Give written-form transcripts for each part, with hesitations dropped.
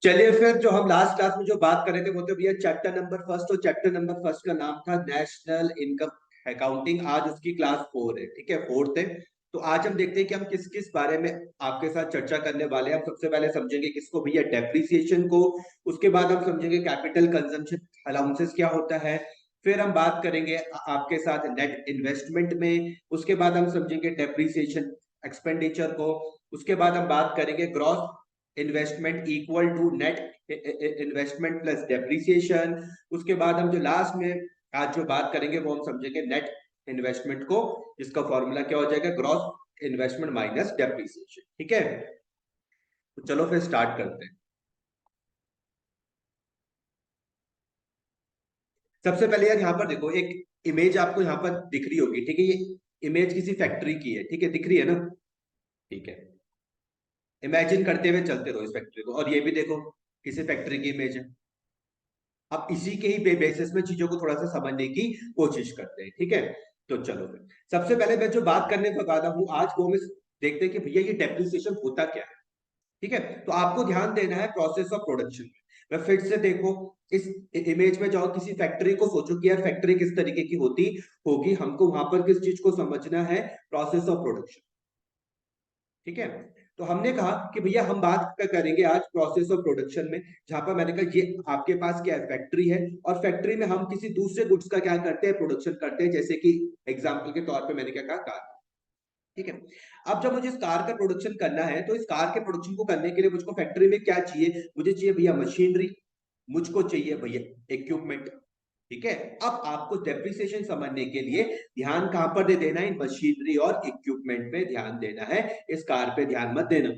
चलिए फिर जो हम लास्ट क्लास में जो बात कर रहे थे वो तो भैया चैप्टर नंबर फर्स्ट, और चैप्टर नंबर फर्स्ट का नाम था नेशनल इनकम अकाउंटिंग। आज उसकी क्लास 4 है, ठीक है, फोर्थ है। तो आज हम देखते हैं कि हम किस किस बारे में आपके साथ चर्चा करने वाले हैं। हम सबसे पहले समझेंगे किसको भैया, डेप्रिसिएशन को। उसके बाद हम समझेंगे कैपिटल कंजम्पशन अलाउंसेस क्या होता है। फिर हम बात करेंगे आपके साथ नेट इन्वेस्टमेंट में। उसके बाद हम समझेंगे डेप्रिसिएशन एक्सपेंडिचर को। उसके बाद हम बात करेंगे gross investment equal to net investment plus depreciation. उसके बाद हम जो लास्ट में आज जो बात करेंगे वो हम समझेंगे नेट इन्वेस्टमेंट को, जिसका फॉर्मूला क्या हो जाएगा, ग्रॉस इन्वेस्टमेंट माइनस डेप्रिसिएशन। ठीक है, तो चलो फिर स्टार्ट करते हैं। सबसे पहले यार यहाँ पर देखो, एक इमेज आपको यहाँ पर दिख रही होगी, ठीक है। ये इमेज किसी फैक्ट्री की है, ठीक है, दिख रही है ना। ठीक है, इमेजिन करते हुए चलते रहो इस फैक्ट्री को। और ये भी देखो, किसी फैक्ट्री की इमेज है। अब इसी के ही बेसिस में चीजों को थोड़ा सा समझने की कोशिश करते हैं, ठीक है। तो चलो फिर सबसे पहले मैं जो बात करने को वाला हूं आज वो में देखते हैं कि भैया ये डेप्रिसिएशन होता क्या है। ठीक है, तो आपको ध्यान देना है प्रोसेस ऑफ प्रोडक्शन में। मैं फिर से देखो, इस इमेज में जाओ, किसी फैक्ट्री को सोचो कि यार फैक्ट्री किस तरीके की होती होगी। हमको वहां पर किस चीज को समझना है, प्रोसेस ऑफ प्रोडक्शन। ठीक है, तो हमने कहा कि भैया हम बात करेंगे आज प्रोसेस ऑफ प्रोडक्शन में। जहां पर मैंने कहा ये आपके पास क्या है, फैक्ट्री है। और फैक्ट्री में हम किसी दूसरे गुड्स का क्या करते हैं, प्रोडक्शन करते हैं। जैसे कि एग्जाम्पल के तौर पे मैंने क्या कहा, कार। ठीक है, अब जब मुझे इस कार का प्रोडक्शन करना है तो इस कार के प्रोडक्शन को करने के लिए मुझको फैक्ट्री में क्या चाहिए, मुझे चाहिए भैया मशीनरी, मुझको चाहिए भैया इक्विपमेंट। ठीक है, अब आपको डेप्रिसिएशन समझने के लिए ध्यान कहां पर दे देना है, मशीनरी और इक्विपमेंट पे ध्यान देना है, इस कार पे ध्यान मत देना।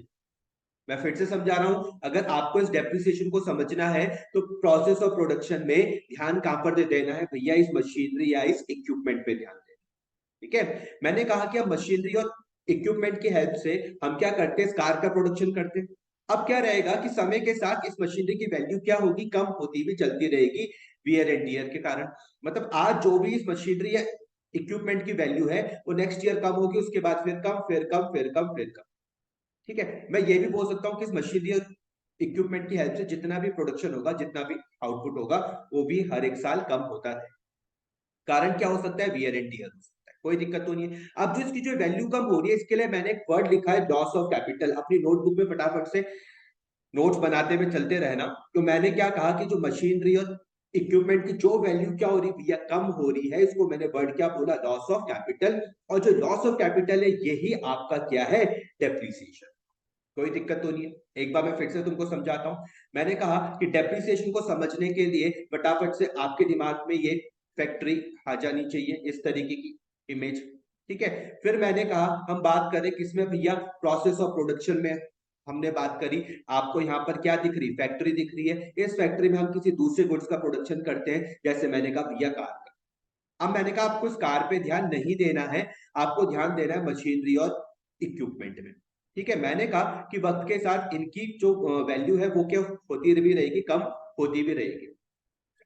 मैं फिर से समझा रहा हूं, अगर आपको इस डेप्रिसिएशन को समझना है तो प्रोसेस ऑफ प्रोडक्शन में ध्यान कहां पर दे देना है भैया, इस मशीनरी या इस इक्विपमेंट पे ध्यान देना। ठीक है, मैंने कहा कि हम मशीनरी और इक्विपमेंट की हेल्प से हम क्या करते हैं, इस कार का प्रोडक्शन करते हैं। अब क्या रहेगा कि समय के साथ इस मशीनरी की वैल्यू क्या होगी, कम होती भी चलती रहेगी, वियर एंड टीयर के कारण। मतलब आज जो भी इस मशीनरी या इक्विपमेंट की वैल्यू है वो नेक्स्ट ईयर कम होगी, उसके बाद फिर कम, फिर कम, फिर कम, फिर कम। ठीक है, मैं ये भी बोल सकता हूँ कि इस मशीनरी और इक्विपमेंट की हेल्प से जितना भी प्रोडक्शन होगा, जितना भी आउटपुट होगा, वो भी हर एक साल कम होता है। कारण क्या हो सकता है, वियर एंड टीयर हो सकता है, कोई दिक्कत तो नहीं है। अब जो इसकी जो वैल्यू कम हो रही है, इसके लिए मैंने एक वर्ड लिखा है, लॉस ऑफ कैपिटल। अपनी नोटबुक में फटाफट से नोट्स बनाते हुए चलते रहे ना। तो मैंने क्या कहा कि जो मशीनरी और इक्विपमेंट की जो वैल्यू क्या हो रही है, कम हो रही है, इसको मैंने वर्ड क्या बोला, लॉस ऑफ कैपिटल। और जो लॉस ऑफ कैपिटल है यही आपका क्या है, डेप्रिसिएशन। कोई दिक्कत तो नहीं है। एक बार मैं फिर से तुमको समझाता हूं। मैंने कहा कि डेप्रिसिएशन को समझने के लिए फटाफट से आपके दिमाग में ये फैक्ट्री आ जानी चाहिए, इस तरीके की इमेज। ठीक है, फिर मैंने कहा हम बात करें किसमें भैया, प्रोसेस ऑफ प्रोडक्शन में। हमने बात करी, आपको यहाँ पर क्या दिख रही, फैक्ट्री दिख रही है। इस फैक्ट्री में हम किसी दूसरे गुड्स का प्रोडक्शन करते हैं, जैसे मैंने कहा भैया कार का। अब मैंने कहा आपको इस कार पे ध्यान नहीं देना है, आपको ध्यान देना है मशीनरी और इक्विपमेंट में। ठीक है, मैंने कहा कि वक्त के साथ इनकी जो वैल्यू है वो क्या होती भी रहेगी, कम होती भी रहेगी।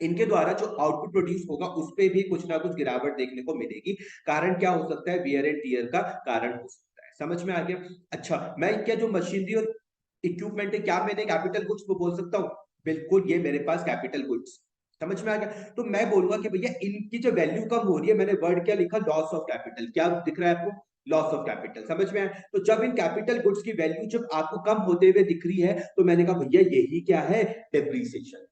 इनके द्वारा जो आउटपुट प्रोड्यूस होगा उस पे भी कुछ ना कुछ गिरावट देखने को मिलेगी। कारण क्या हो सकता है, वियर एंड टीयर का कारण हो सकता है। समझ में आ गया। अच्छा, मैं क्या जो मशीनरी और इक्विपमेंट है, क्या मैंने कैपिटल गुड्स को बोल सकता हूँ, बिल्कुल ये मेरे पास कैपिटल गुड्स। समझ में आ गया। तो मैं बोलूंगा कि भैया इनकी जो वैल्यू कम हो रही है, मैंने वर्ड क्या लिखा, लॉस ऑफ कैपिटल। क्या दिख रहा है आपको, लॉस ऑफ कैपिटल। समझ में आया। तो जब इन कैपिटल गुड्स की वैल्यू जब आपको कम होते हुए दिख रही है, तो मैंने कहा भैया यही क्या है, डेप्रीसिएशन।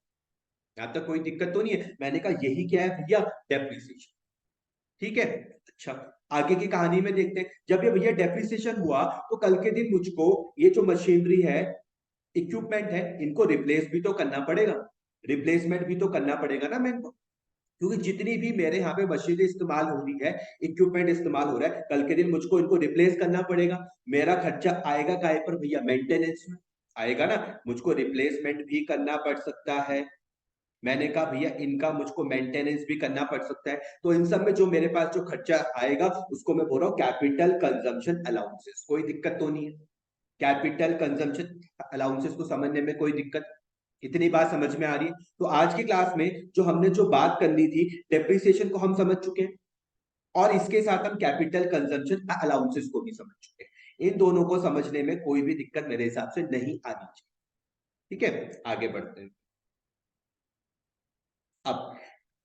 यहां तक कोई दिक्कत तो नहीं है। मैंने कहा यही क्या है भैया, डेप्रिसिएशन। ठीक है, अच्छा, आगे की कहानी में देखते हैं। जब ये भैया डेप्रिसिएशन हुआ तो कल के दिन मुझको ये जो मशीनरी है, इक्विपमेंट है, इनको रिप्लेस भी तो करना पड़ेगा। रिप्लेसमेंट भी तो करना पड़ेगा ना मेरे को, क्योंकि जितनी भी मेरे यहाँ पे मशीनरी इस्तेमाल हो रही है, इक्विपमेंट इस्तेमाल हो रहा है, कल के दिन मुझको इनको रिप्लेस करना पड़ेगा। मेरा खर्चा आएगा काय पर भैया, मेंटेनेंस में आएगा ना। मुझको रिप्लेसमेंट भी करना पड़ सकता है। मैंने कहा भैया इनका मुझको मेंटेनेंस भी करना पड़ सकता है। तो इन सब में जो मेरे पास जो खर्चा आएगा उसको मैं बोल रहा हूँ कैपिटल कंजम्पशन अलाउंसेस। कोई दिक्कत तो नहीं है, कैपिटल कंजम्पशन अलाउंसेस को समझने में कोई दिक्कत, इतनी बात समझ में आ रही है। तो आज की क्लास में जो हमने जो बात करनी थी, डेप्रिसिएशन को हम समझ चुके हैं, और इसके साथ हम कैपिटल कंजम्पशन अलाउंसेस को भी समझ चुके हैं। इन दोनों को समझने में कोई भी दिक्कत मेरे हिसाब से नहीं आनी चाहिए। ठीक है, आगे बढ़ते हैं। अब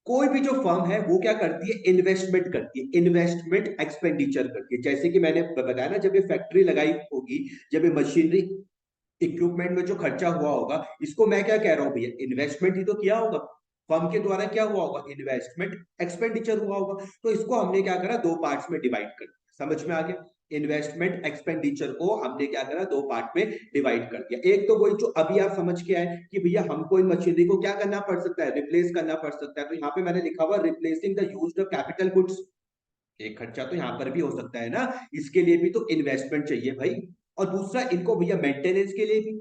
कोई भी जो फर्म है वो क्या करती है, इन्वेस्टमेंट करती है, इन्वेस्टमेंट एक्सपेंडिचर करती है। जैसे कि मैंने बताया ना, जब ये फैक्ट्री लगाई होगी, जब ये मशीनरी इक्विपमेंट में जो खर्चा हुआ होगा, इसको मैं क्या कह रहा हूँ भैया, इन्वेस्टमेंट ही तो किया होगा। फर्म के द्वारा क्या हुआ होगा, इन्वेस्टमेंट एक्सपेंडिचर हुआ होगा। तो इसको हमने क्या करा, दो पार्ट्स में डिवाइड कर दिया। समझ में आ गया, इन्वेस्टमेंट एक्सपेंडिचर को हमने क्या करा, दो पार्ट में डिवाइड कर दिया। एक तो वही जो अभी आप समझ के आए कि भैया हमको इन मशीनरी को क्या करना पड़ सकता है, रिप्लेस करना पड़ सकता है। तो यहाँ पे मैंने लिखा हुआ replacing the used capital goods. एक खर्चा तो यहाँ पर भी हो सकता है ना, इसके लिए भी तो इन्वेस्टमेंट चाहिए भाई। और दूसरा, इनको भैया मेंटेनेंस के लिए भी,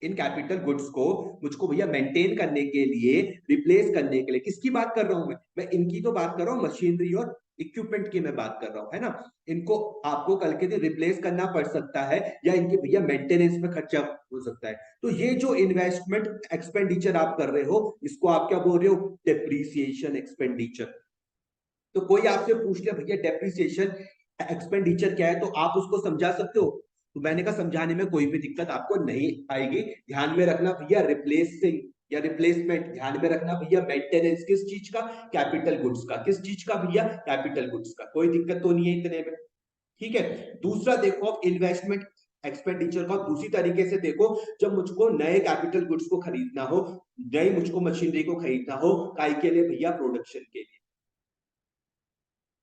इन कैपिटल गुड्स को मुझको भैया मेंटेन करने के लिए, रिप्लेस करने के लिए, किसकी बात कर रहा हूं मैं इनकी तो बात कर रहा हूँ, मशीनरी और इक्विपमेंट की मैं बात कर रहा हूँ, है ना। इनको आपको कल के दिन रिप्लेस करना पड़ सकता है, या इनके भैया मेंटेनेंस में खर्चा हो सकता है। तो ये जो इन्वेस्टमेंट एक्सपेंडिचर आप कर रहे हो, इसको आप क्या बोल रहे हो, डेप्रीसिएशन एक्सपेंडिचर। तो कोई आपसे पूछ लिया भैया डेप्रिसिएशन एक्सपेंडिचर क्या है, तो आप उसको समझा सकते हो। तो मैंने कहा समझाने में कोई भी दिक्कत आपको नहीं आएगी। ध्यान में रखना भैया रिप्लेसिंग या रिप्लेसमेंट, ध्यान में रखना भैया मेंटेनेंस किस चीज का, कैपिटल गुड्स का। किस चीज का भैया, कैपिटल गुड्स का। कोई दिक्कत तो नहीं है इतने में, ठीक है। दूसरा देखो, अब इन्वेस्टमेंट एक्सपेंडिचर का दूसरी तरीके से देखो, जब मुझको नए कैपिटल गुड्स को खरीदना हो, नई मुझको मशीनरी को खरीदना हो, काय के लिए भैया, प्रोडक्शन के लिए।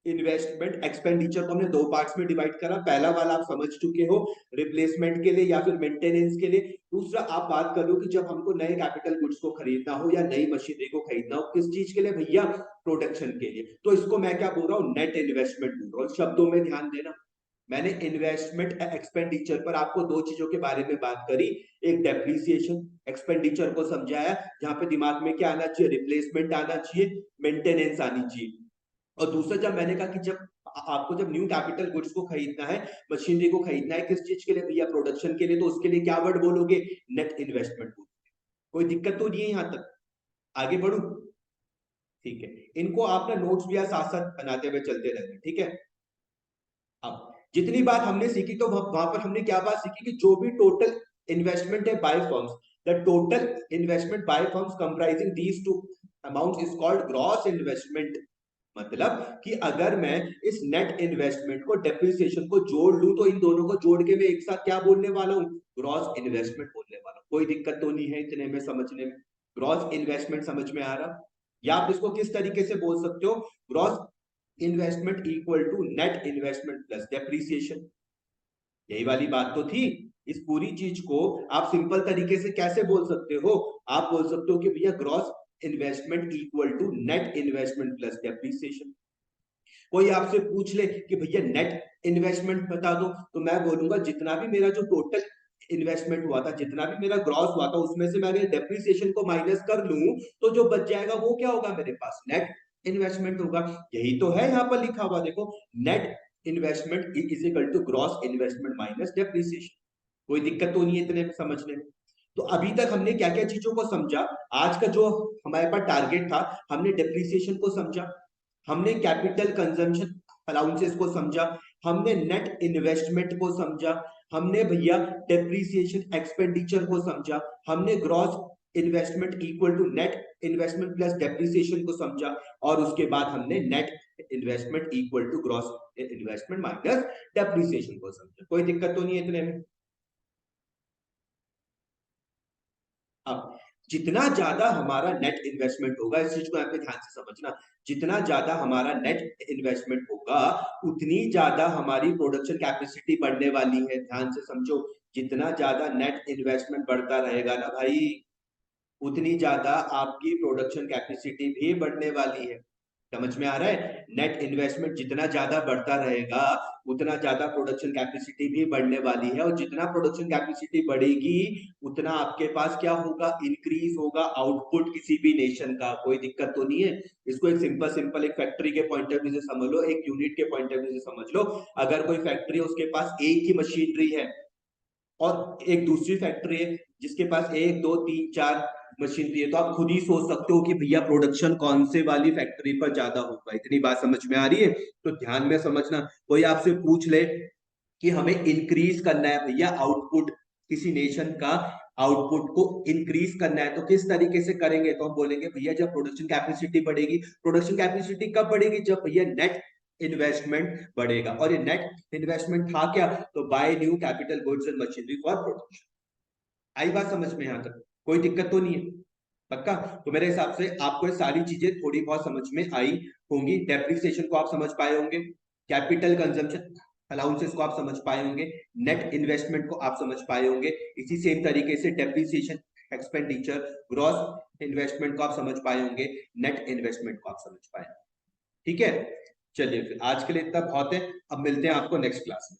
इन्वेस्टमेंट एक्सपेंडिचर को हमने दो पार्ट्स में डिवाइड करा। पहला वाला आप समझ चुके हो, रिप्लेसमेंट के लिए या फिर मेंटेनेंस के लिए। दूसरा आप बात कर लो कि जब हमको नए कैपिटल गुड्स को खरीदना हो या नई मशीनरी को खरीदना हो, किस चीज के लिए भैया, प्रोडक्शन के लिए। तो इसको मैं क्या बोल रहा हूँ, नेट इन्वेस्टमेंट बोल रहा हूँ। शब्दों में ध्यान देना, मैंने इन्वेस्टमेंट एक्सपेंडिचर पर आपको दो चीजों के बारे में बात करी। एक डेप्रिसिएशन एक्सपेंडिचर को समझाया, जहां पे दिमाग में क्या आना चाहिए, रिप्लेसमेंट आना चाहिए, मेंटेनेंस आनी चाहिए। और दूसरा, जब मैंने कहा कि जब आपको जब न्यू कैपिटल गुड्स को खरीदना है, मशीनरी को खरीदना है, किस चीज के लिए भैया, प्रोडक्शन के लिए, तो उसके लिए क्या वर्ड बोलोगे, नेट इन्वेस्टमेंट बोलोगे। कोई दिक्कत तो नहीं है यहां तक, आगे बढ़ू, ठीक है। इनको आप ना नोट्स भी साथ साथ बनाते हुए चलते रहते, ठीक है। अब जितनी बात हमने सीखी, तो वहां पर हमने क्या बात सीखी कि जो भी टोटल इन्वेस्टमेंट है by firms, the total investment by firms comprising these two amount is called gross investment. मतलब कि अगर मैं इस नेट इन्वेस्टमेंट को, डेप्रिसिएशन को जोड़ लूं, तो इन दोनों को जोड़ के मैं एक साथ क्या बोलने वाला हूं, ग्रॉस इन्वेस्टमेंट बोलने वाला हूं। कोई दिक्कत तो नहीं है इतने में समझने में, ग्रॉस इन्वेस्टमेंट समझ में आ रहा। या आप इसको किस तरीके से बोल सकते हो, gross investment equal to net investment plus depreciation. यही वाली बात तो थी। इस पूरी चीज को आप सिंपल तरीके से कैसे बोल सकते हो, आप बोल सकते हो कि भैया gross investment equal to net investment plus depreciation. कोई आपसे पूछ ले कि भैया नेट इन्वेस्टमेंट बता दो, तो मैं बोलूंगा जितना भी मेरा जो टोटल इन्वेस्टमेंट हुआ था, जितना भी मेरा ग्रॉस हुआ था, उसमें से मैं अगर डेप्रिसिएशन को माइनस कर लूं, तो जो बच जाएगा वो क्या होगा, मेरे पास नेट इन्वेस्टमेंट होगा। यही तो है यहाँ पर लिखा हुआ, देखो, net investment is equal to gross investment minus depreciation. कोई दिक्कत तो नहीं है इतने समझने में। तो अभी तक हमने क्या क्या चीजों को समझा। आज का जो हमारे पास टारगेट था, हमने डेप्रिसिएशन को समझा, हमने कैपिटल कंजम्पशन अलाउंसेस को समझा, हमने नेट इन्वेस्टमेंट को समझा, हमने भैया डेप्रिसिएशन एक्सपेंडिचर को समझा, हमने gross investment equal to net investment plus depreciation को समझा, और उसके बाद हमने net investment equal to gross investment minus depreciation को समझा। कोई दिक्कत तो नहीं है इतने में। अब जितना ज्यादा हमारा नेट इन्वेस्टमेंट होगा, इस चीज को यहाँ पे ध्यान से समझना, जितना ज्यादा हमारा नेट इन्वेस्टमेंट होगा, उतनी ज्यादा हमारी प्रोडक्शन कैपेसिटी बढ़ने वाली है। ध्यान से समझो, जितना ज्यादा नेट इन्वेस्टमेंट बढ़ता रहेगा ना भाई, उतनी ज्यादा आपकी प्रोडक्शन कैपेसिटी भी बढ़ने वाली है। समझ में आ रहा है, नेट इन्वेस्टमेंट जितना ज्यादा बढ़ता रहेगा, उतना ज्यादा प्रोडक्शन कैपेसिटी भी बढ़ने वाली है। और जितना प्रोडक्शन कैपेसिटी बढ़ेगी, उतना आपके पास क्या होगा, इंक्रीज होगा आउटपुट किसी भी नेशन का। कोई दिक्कत तो नहीं है। इसको एक सिंपल सिंपल एक फैक्ट्री के पॉइंट ऑफ व्यू से समझ लो, एक यूनिट के पॉइंट ऑफ व्यू से समझ लो। अगर कोई फैक्ट्री है, उसके पास एक ही मशीनरी है, और एक दूसरी फैक्ट्री है जिसके पास एक दो तीन चार मशीनरी है, तो आप खुद ही सोच सकते हो कि भैया प्रोडक्शन कौन से वाली फैक्ट्री पर ज्यादा होगा। इतनी बात समझ में आ रही है, तो ध्यान में समझना। कोई आपसे पूछ ले कि हमें इंक्रीज करना है भैया आउटपुट किसी नेशन का, आउटपुट को इंक्रीज करना है तो किस तरीके से करेंगे, तो हम बोलेंगे भैया जब प्रोडक्शन कैपेसिटी बढ़ेगी। प्रोडक्शन कैपेसिटी कब बढ़ेगी, जब भैया नेट इन्वेस्टमेंट बढ़ेगा। और ये नेट इन्वेस्टमेंट था क्या, तो by new capital goods and machinery for production. आई बात समझ में, यहां तक कोई दिक्कत तो नहीं है? पक्का? तो मेरे हिसाब से आपको ये सारी चीजें थोड़ी बहुत समझ में आई होंगी। डेप्रिसिएशन को आप समझ पाए होंगे, कैपिटल कंजम्पशन अलाउंसेस को आप समझ पाए होंगे, नेट इन्वेस्टमेंट को आप समझ पाए होंगे। इसी सेम तरीके से डेप्रिसिएशन एक्सपेंडिचर, ग्रॉस इन्वेस्टमेंट को आप समझ पाए होंगे, नेट इन्वेस्टमेंट को आप समझ पाए। ठीक है, चलिए फिर आज के लिए इतना बहुत है। अब मिलते हैं आपको नेक्स्ट क्लास में।